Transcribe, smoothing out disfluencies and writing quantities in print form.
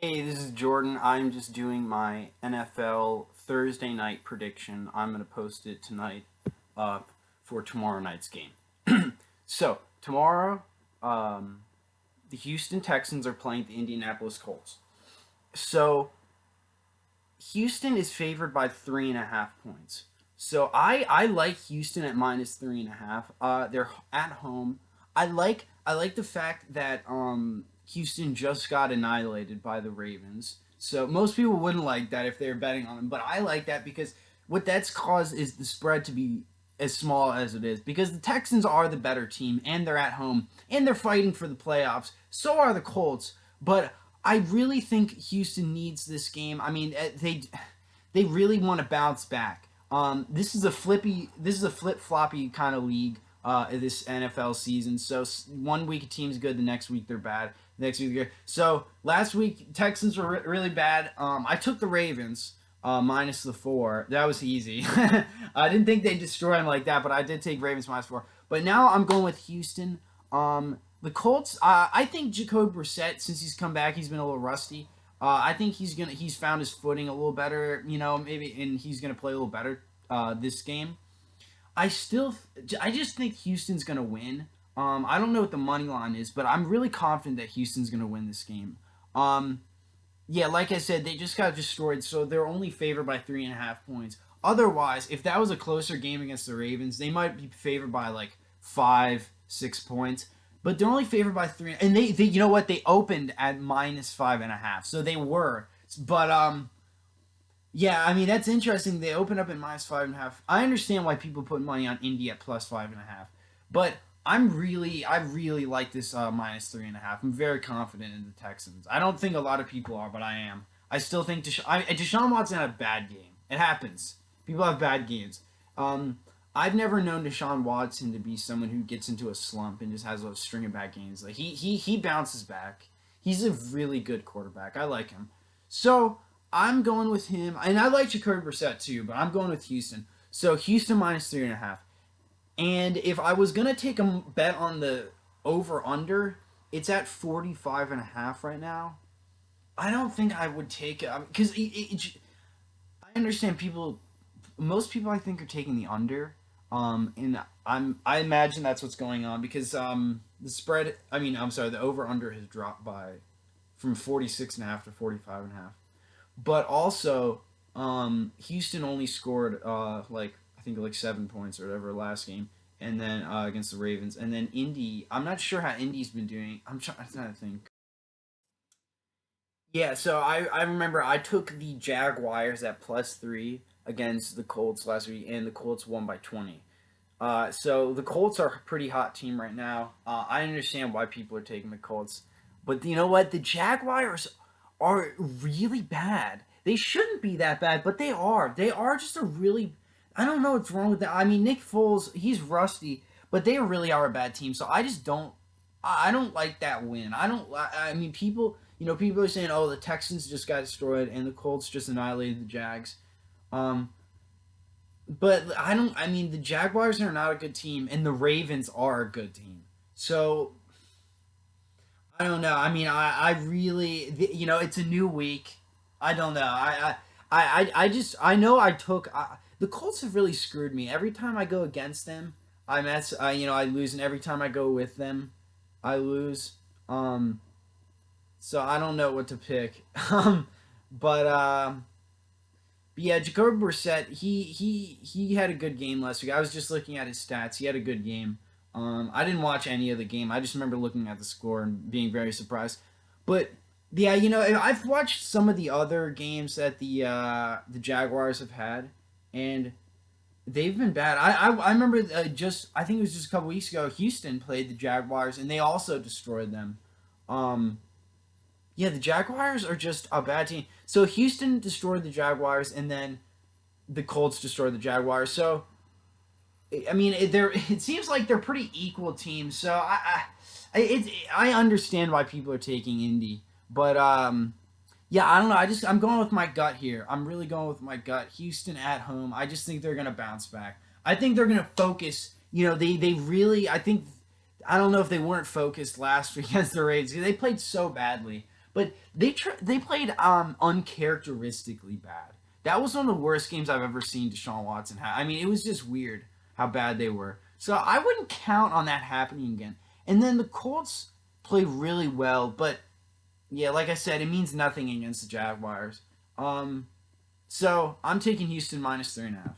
Hey, this is Jordan. I'm just doing my NFL Thursday night prediction. I'm going to post it tonight uh, for tomorrow night's game. So, tomorrow, um, the Houston Texans are playing the Indianapolis Colts. So, Houston is favored by 3.5 points. So I like Houston at minus 3.5. They're at home. I like the fact that Houston just got annihilated by the Ravens. So most people wouldn't like that if they're betting on them, but I like that because what that's caused is the spread to be as small as it is because the Texans are the better team and they're at home and they're fighting for the playoffs. So are the Colts, but I really think Houston needs this game. I mean, they really want to bounce back. This is a flip floppy kind of league. This NFL season. So one week a team's good, the next week they're bad. The next week they're good. So last week Texans were really bad. I took the Ravens minus the 4. That was easy. I didn't think they'd destroy them like that, but I did take Ravens minus 4. But now I'm going with Houston. The Colts. I think Jacoby Brissett, since he's come back, he's been a little rusty. I think he's found his footing a little better. Maybe, and he's gonna play a little better this game. I just think Houston's gonna win. I don't know what the money line is, but I'm really confident that Houston's gonna win this game. Um, yeah, like I said, they just got destroyed, so they're only favored by 3.5 points. Otherwise, if that was a closer game against the Ravens, they might be favored by like 5, 6 points. But they're only favored by 3, and they you know what? They opened at minus 5.5, so they were. But yeah, I mean that's interesting. They opened up at minus 5.5. I understand why people put money on Indy at plus 5.5, but I really like this minus 3.5. I'm very confident in the Texans. I don't think a lot of people are, but I am. I still think Deshaun Watson had a bad game. It happens. People have bad games. I've never known Deshaun Watson to be someone who gets into a slump and just has a string of bad games. Like he bounces back. He's a really good quarterback. I like him. So I'm going with him, and I like Jacoby Brissett too, but I'm going with Houston. So Houston minus 3.5. And if I was gonna take a bet on the over under, it's at 45.5 right now. I don't think I would take it because I understand people. Most people I think are taking the under. And I imagine that's what's going on because the spread. I mean, I'm sorry, the over under has dropped by from 46.5 to 45.5. But also, Houston only scored like I think like 7 points or whatever last game, and then against the Ravens, and then Indy. I'm not sure how Indy's been doing. I'm trying to think. Yeah, so I remember I took the Jaguars at +3 against the Colts last week, and the Colts won by 20. So the Colts are a pretty hot team right now. I understand why people are taking the Colts, but you know what? The Jaguars are really bad. They shouldn't be that bad, but they are. They are just a really. I don't know what's wrong with that. I mean, Nick Foles, he's rusty, but they really are a bad team. So I just don't. I don't like that win. I don't. I mean, people are saying, "Oh, the Texans just got destroyed and the Colts just annihilated the Jags." Um, but I don't. I mean, the Jaguars are not a good team, and the Ravens are a good team. So I don't know. I mean, I really, it's a new week. I don't know. I know I took the Colts have really screwed me. Every time I go against them, I lose, and every time I go with them, I lose. Um, so I don't know what to pick. But yeah, Jacoby Brissett, he had a good game last week. I was just looking at his stats. He had a good game. I didn't watch any of the game. I just remember looking at the score and being very surprised. But yeah, I've watched some of the other games that the Jaguars have had, and they've been bad. I remember just I think it was just a couple weeks ago. Houston played the Jaguars, and they also destroyed them. Um, yeah, the Jaguars are just a bad team. So Houston destroyed the Jaguars, and then the Colts destroyed the Jaguars. So I mean, it seems like they're pretty equal teams. So I understand why people are taking Indy, but yeah, I don't know. I'm going with my gut here. I'm really going with my gut. Houston at home. I just think they're gonna bounce back. I think they're gonna focus. They really. I think I don't know if they weren't focused last week against the Raiders. They played so badly. But they played uncharacteristically bad. That was one of the worst games I've ever seen Deshaun Watson have. I mean, it was just weird how bad they were. So I wouldn't count on that happening again. And then the Colts played really well, but yeah, like I said, it means nothing against the Jaguars. So I'm taking Houston minus 3.5.